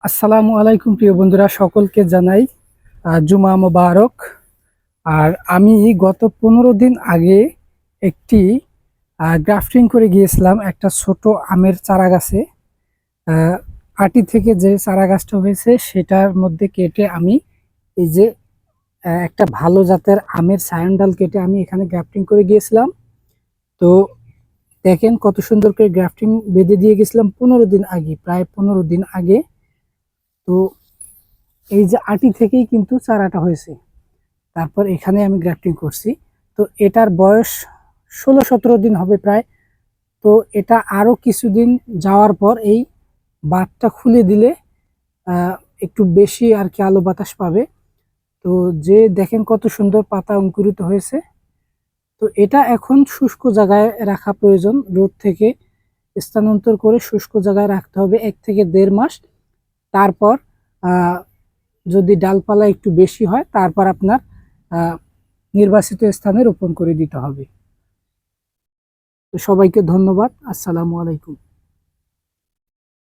আসসালামু আলাইকুম প্রিয় বন্ধুরা, সকলকে জানাই জুমা মোবারক। আর আমি গত 15 দিন আগে একটি গ্রাফটিং করে গিয়েছিলাম একটা ছোট আমের চারা গাছে। আহ, আটি থেকে যে চারা গাছটা হয়েছে সেটার মধ্যে কেটে আমি এই যে একটা ভালো জাতের আমের সায়ন ডাল কেটে আমি এখানে গ্রাফটিং করে গিয়েছিলাম। তো দেখেন কত সুন্দর করে গ্রাফটিং বেঁধে দিয়ে গেছিলাম 15 দিন আগে, প্রায় 15 দিন আগে। তো এই যে আটি থেকেই কিন্তু চারাটা হয়েছে। তারপর এখানে আমি গ্রাফটিং করছি। তো এটার বয়স 16-17 দিন হবে প্রায়। তো এটা আরো কিছুদিন যাওয়ার পর এই বাঁধটা খুলে দিলে আহ, একটু বেশি আর কি আলো বাতাস পাবে। তো যে দেখেন কত সুন্দর পাতা অঙ্কুরিত হয়েছে। তো এটা এখন শুষ্ক জায়গায় রাখা প্রয়োজন, রোদ থেকে স্থানান্তর করে শুষ্ক জায়গায় রাখতে হবে 1 থেকে 1.5 মাস। তারপর আহ যদি ডালপালা একটু বেশি হয় তারপর আপনার আহ নির্বাচিত স্থানে রোপণ করে দিতে হবে। তো সবাইকে ধন্যবাদ। আসসালামু আলাইকুম।